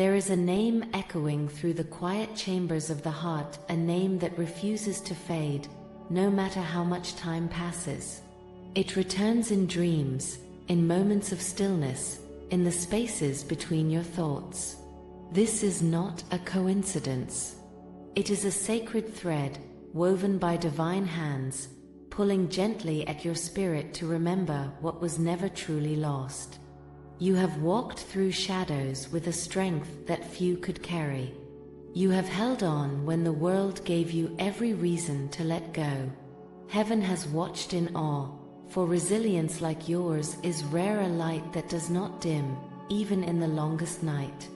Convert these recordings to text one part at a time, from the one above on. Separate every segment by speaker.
Speaker 1: There is a name echoing through the quiet chambers of the heart, a name that refuses to fade, no matter how much time passes. It returns in dreams, in moments of stillness, in the spaces between your thoughts. This is not a coincidence. It is a sacred thread, woven by divine hands, pulling gently at your spirit to remember what was never truly lost. You have walked through shadows with a strength that few could carry. You have held on when the world gave you every reason to let go. Heaven has watched in awe, for resilience like yours is rare, a light that does not dim, even in the longest night.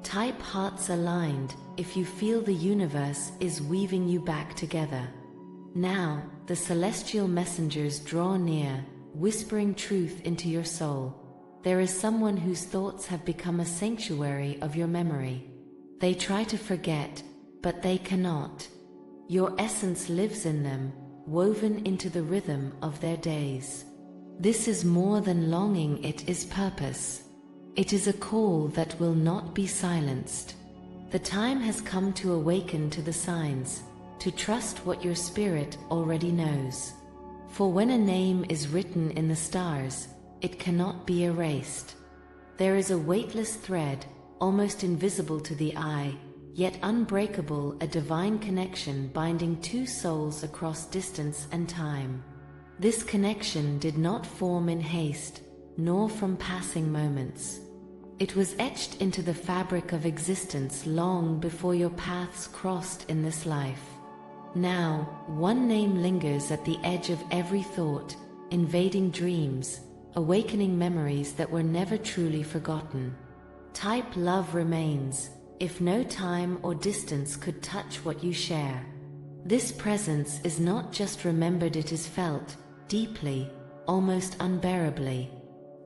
Speaker 1: Type hearts aligned if you feel the universe is weaving you back together. Now, the celestial messengers draw near, whispering truth into your soul. There is someone whose thoughts have become a sanctuary of your memory. They try to forget, but they cannot. Your essence lives in them, woven into the rhythm of their days. This is more than longing, it is purpose. It is a call that will not be silenced. The time has come to awaken to the signs, to trust what your spirit already knows. For when a name is written in the stars, it cannot be erased. There is a weightless thread, almost invisible to the eye, yet unbreakable, a divine connection binding two souls across distance and time. This connection did not form in haste, nor from passing moments. It was etched into the fabric of existence long before your paths crossed in this life. Now, one name lingers at the edge of every thought, invading dreams, awakening memories that were never truly forgotten. Type love remains, if no time or distance could touch what you share. This presence is not just remembered, it is felt, deeply, almost unbearably.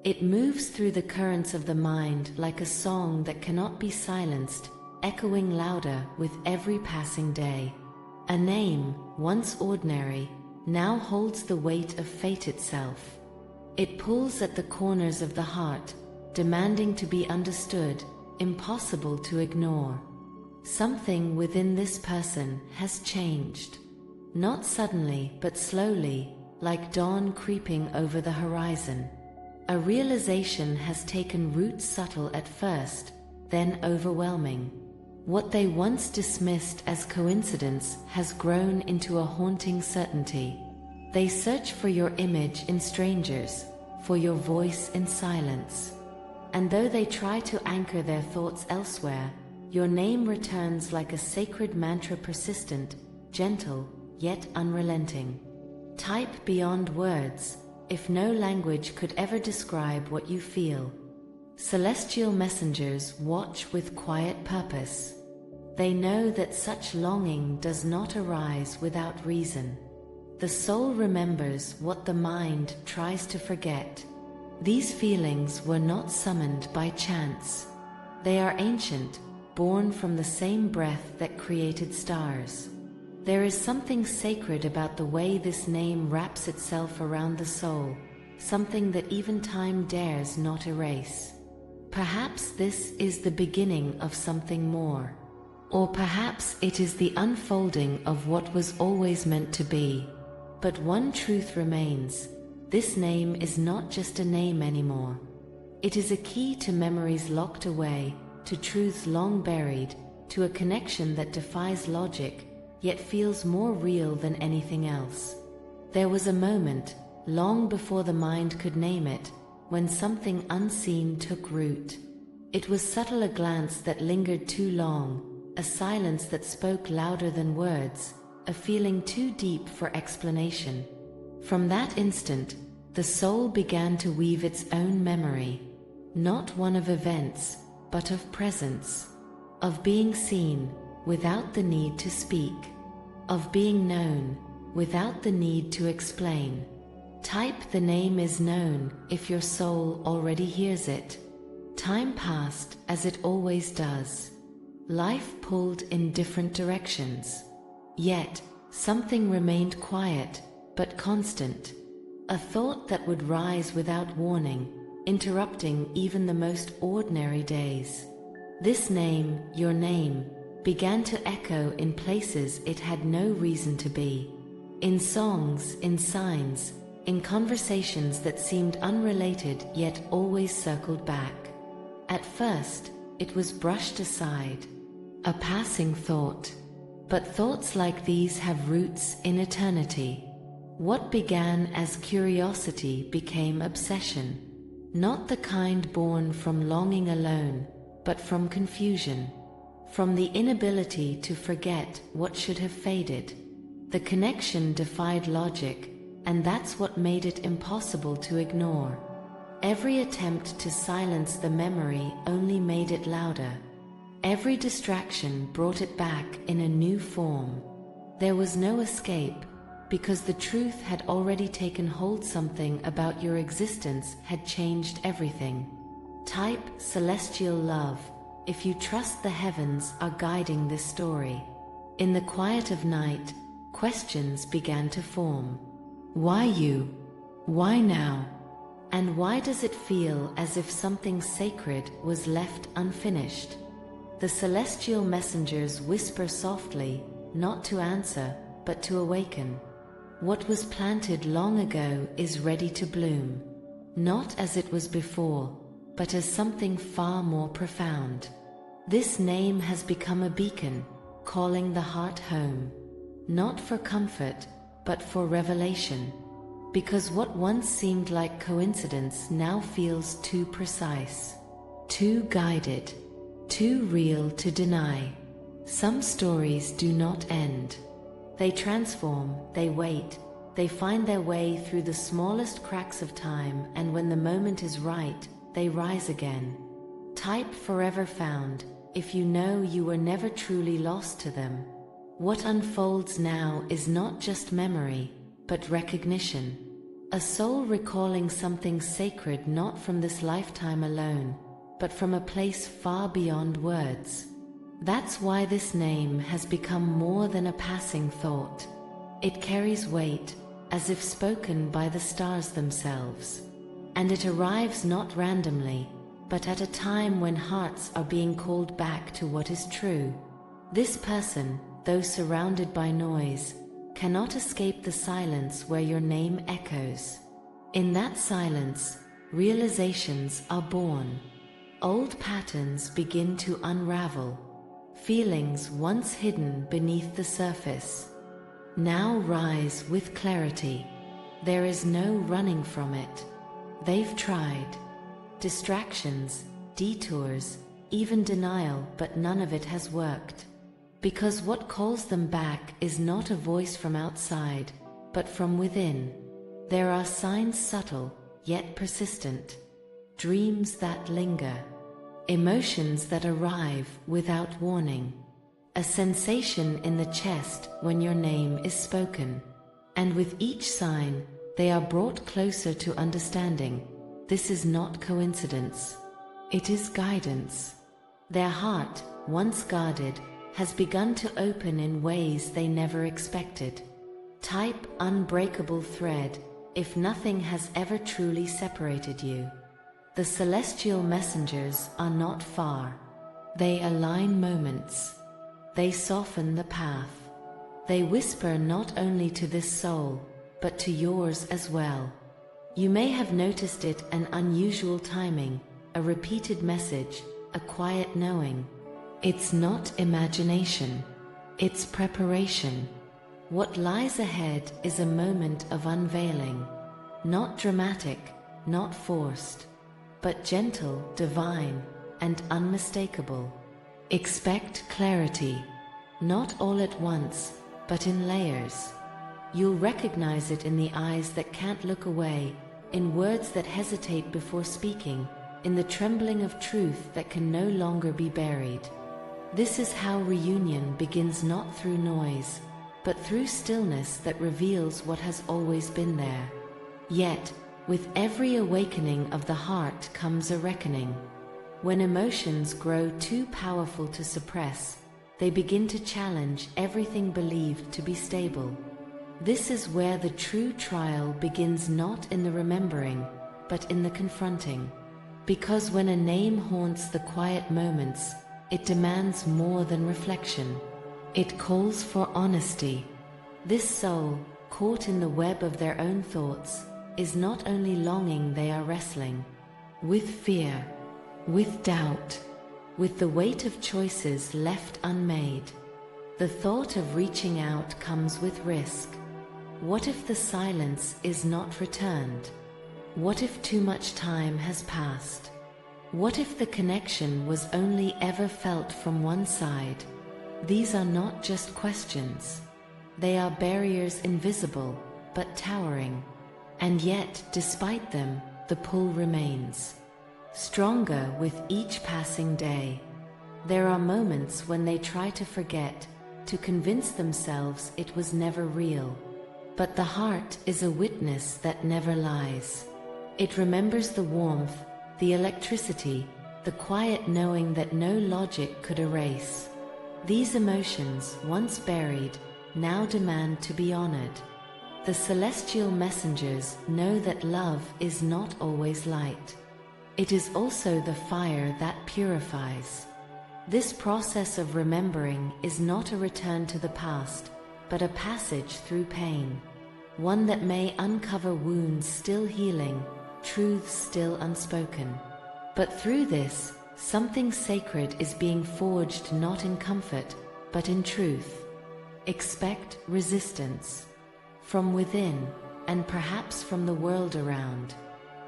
Speaker 1: It moves through the currents of the mind like a song that cannot be silenced, echoing louder with every passing day. A name, once ordinary, now holds the weight of fate itself. It pulls at the corners of the heart, demanding to be understood, impossible to ignore. Something within this person has changed. Not suddenly, but slowly, like dawn creeping over the horizon. A realization has taken root, subtle at first, then overwhelming. What they once dismissed as coincidence has grown into a haunting certainty. They search for your image in strangers, for your voice in silence. And though they try to anchor their thoughts elsewhere, your name returns like a sacred mantra, persistent, gentle, yet unrelenting. Type beyond words, if no language could ever describe what you feel. Celestial messengers watch with quiet purpose. They know that such longing does not arise without reason. The soul remembers what the mind tries to forget. These feelings were not summoned by chance. They are ancient, born from the same breath that created stars. There is something sacred about the way this name wraps itself around the soul, something that even time dares not erase. Perhaps this is the beginning of something more. Or perhaps it is the unfolding of what was always meant to be. But one truth remains: this name is not just a name anymore. It is a key to memories locked away, to truths long buried, to a connection that defies logic, yet feels more real than anything else. There was a moment, long before the mind could name it, when something unseen took root. It was subtle, a glance that lingered too long, a silence that spoke louder than words, a feeling too deep for explanation. From that instant, the soul began to weave its own memory, not one of events, but of presence, of being seen without the need to speak, of being known without the need to explain. Type the name is known if your soul already hears it. Time passed as it always does. Life pulled in different directions. Yet, something remained quiet, but constant. A thought that would rise without warning, interrupting even the most ordinary days. This name, your name, began to echo in places it had no reason to be. In songs, in signs, in conversations that seemed unrelated yet always circled back. At first, it was brushed aside, a passing thought. But thoughts like these have roots in eternity. What began as curiosity became obsession. Not the kind born from longing alone, but from confusion. From the inability to forget what should have faded. The connection defied logic, and that's what made it impossible to ignore. Every attempt to silence the memory only made it louder. Every distraction brought it back in a new form. There was no escape, because the truth had already taken hold. Something about your existence had changed everything. Type celestial love, if you trust the heavens are guiding this story. In the quiet of night, questions began to form. Why you? Why now? And why does it feel as if something sacred was left unfinished? The celestial messengers whisper softly, not to answer, but to awaken. What was planted long ago is ready to bloom, not as it was before, but as something far more profound. This name has become a beacon, calling the heart home, not for comfort, but for revelation. Because what once seemed like coincidence now feels too precise, too guided, too real to deny. Some stories do not end. They transform, they wait, they find their way through the smallest cracks of time, and when the moment is right, they rise again. Type forever found, if you know you were never truly lost to them. What unfolds now is not just memory, but recognition. A soul recalling something sacred, not from this lifetime alone, but from a place far beyond words. That's why this name has become more than a passing thought. It carries weight, as if spoken by the stars themselves. And it arrives not randomly, but at a time when hearts are being called back to what is true. This person, though surrounded by noise, cannot escape the silence where your name echoes. In that silence, realizations are born. Old patterns begin to unravel. Feelings once hidden beneath the surface now rise with clarity. There is no running from it. They've tried. Distractions, detours, even denial, but none of it has worked. Because what calls them back is not a voice from outside, but from within. There are signs subtle, yet persistent. Dreams that linger. Emotions that arrive without warning. A sensation in the chest when your name is spoken. And with each sign, they are brought closer to understanding. This is not coincidence. It is guidance. Their heart, once guarded, has begun to open in ways they never expected. Type unbreakable thread, if nothing has ever truly separated you. The celestial messengers are not far. They align moments. They soften the path. They whisper not only to this soul, but to yours as well. You may have noticed it, an unusual timing, a repeated message, a quiet knowing. It's not imagination. It's preparation. What lies ahead is a moment of unveiling. Not dramatic, not forced, but gentle, divine, and unmistakable. Expect clarity. Not all at once, but in layers. You'll recognize it in the eyes that can't look away, in words that hesitate before speaking, in the trembling of truth that can no longer be buried. This is how reunion begins, not through noise, but through stillness that reveals what has always been there. Yet, with every awakening of the heart comes a reckoning. When emotions grow too powerful to suppress, they begin to challenge everything believed to be stable. This is where the true trial begins, not in the remembering, but in the confronting. Because when a name haunts the quiet moments, It demands more than reflection. It calls for honesty. This soul, caught in the web of their own thoughts, is not only longing, they are wrestling with fear, with doubt, with the weight of choices left unmade. The thought of reaching out comes with risk. What if the silence is not returned? What if too much time has passed? What if the connection was only ever felt from one side? These are not just questions. They are barriers invisible, but towering. And yet, despite them, the pull remains stronger with each passing day. There are moments when they try to forget, to convince themselves it was never real. But the heart is a witness that never lies. It remembers the warmth, the electricity, the quiet knowing that no logic could erase. These emotions, once buried, now demand to be honored. The celestial messengers know that love is not always light. It is also the fire that purifies. This process of remembering is not a return to the past, but a passage through pain. One that may uncover wounds still healing, truths still unspoken. But through this, something sacred is being forged, not in comfort, but in truth. Expect resistance from within, and perhaps from the world around.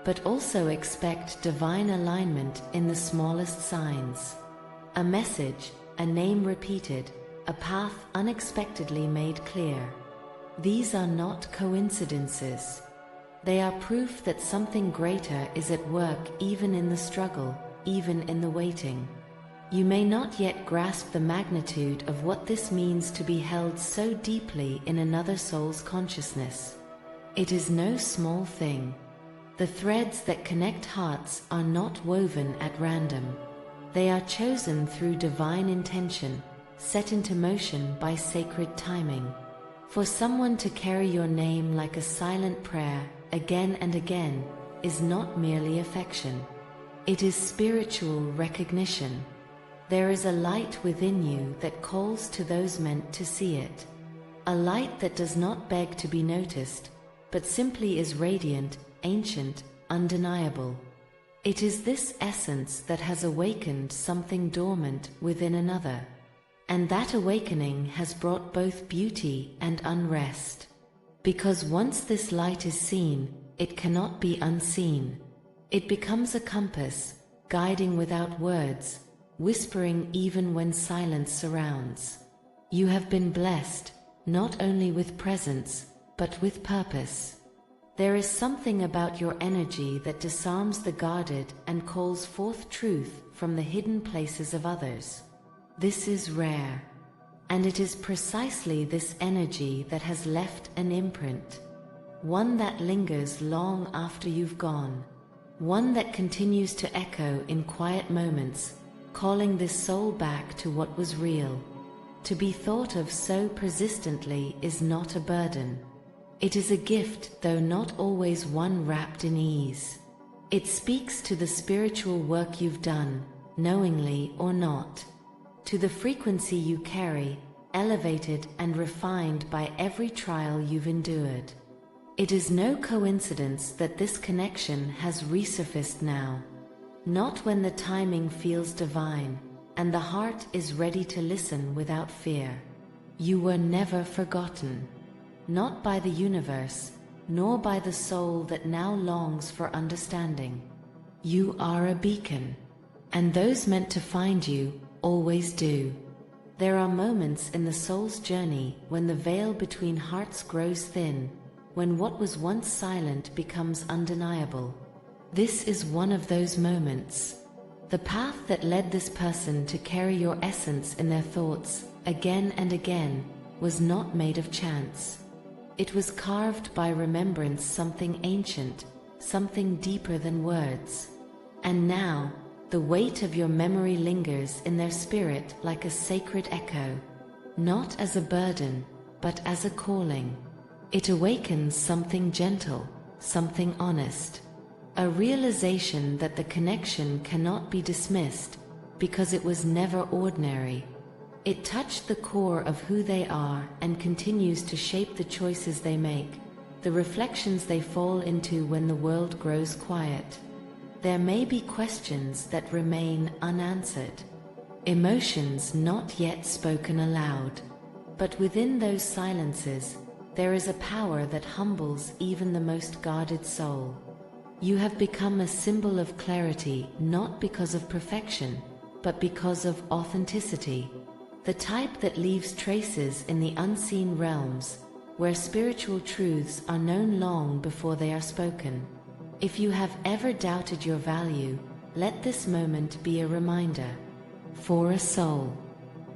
Speaker 1: But also expect divine alignment in the smallest signs. A message, a name repeated, a path unexpectedly made clear. These are not coincidences. They are proof that something greater is at work, even in the struggle, even in the waiting. You may not yet grasp the magnitude of what this means to be held so deeply in another soul's consciousness. It is no small thing. The threads that connect hearts are not woven at random. They are chosen through divine intention, set into motion by sacred timing. For someone to carry your name like a silent prayer, again and again, is not merely affection. It is spiritual recognition. There is a light within you that calls to those meant to see it. A light that does not beg to be noticed, but simply is radiant, ancient, undeniable. It is this essence that has awakened something dormant within another. And that awakening has brought both beauty and unrest. Because once this light is seen, it cannot be unseen. It becomes a compass, guiding without words, whispering even when silence surrounds. You have been blessed, not only with presence, but with purpose. There is something about your energy that disarms the guarded and calls forth truth from the hidden places of others. This is rare. And it is precisely this energy that has left an imprint. One that lingers long after you've gone. One that continues to echo in quiet moments, calling this soul back to what was real. To be thought of so persistently is not a burden. It is a gift, though not always one wrapped in ease. It speaks to the spiritual work you've done, knowingly or not. To the frequency you carry, elevated and refined by every trial you've endured. It is no coincidence that this connection has resurfaced now. Not when the timing feels divine, and the heart is ready to listen without fear. You were never forgotten. Not by the universe, nor by the soul that now longs for understanding. You are a beacon, and those meant to find you always do. There are moments in the soul's journey when the veil between hearts grows thin, when what was once silent becomes undeniable. This is one of those moments. The path that led this person to carry your essence in their thoughts, again and again, was not made of chance. It was carved by remembrance, something ancient, something deeper than words. And now, the weight of your memory lingers in their spirit like a sacred echo, not as a burden, but as a calling. It awakens something gentle, something honest. A realization that the connection cannot be dismissed, because it was never ordinary. It touched the core of who they are and continues to shape the choices they make, the reflections they fall into when the world grows quiet. There may be questions that remain unanswered, emotions not yet spoken aloud. But within those silences, there is a power that humbles even the most guarded soul. You have become a symbol of clarity, not because of perfection, but because of authenticity. The type that leaves traces in the unseen realms, where spiritual truths are known long before they are spoken. If you have ever doubted your value, let this moment be a reminder. For a soul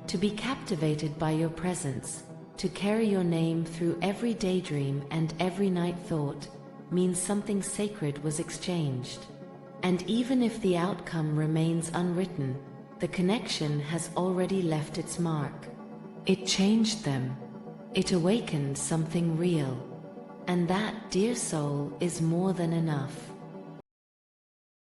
Speaker 1: to be captivated by your presence, to carry your name through every daydream and every night thought, means something sacred was exchanged. And even if the outcome remains unwritten, the connection has already left its mark. It changed them. It awakened something real. And that, dear soul, is more than enough.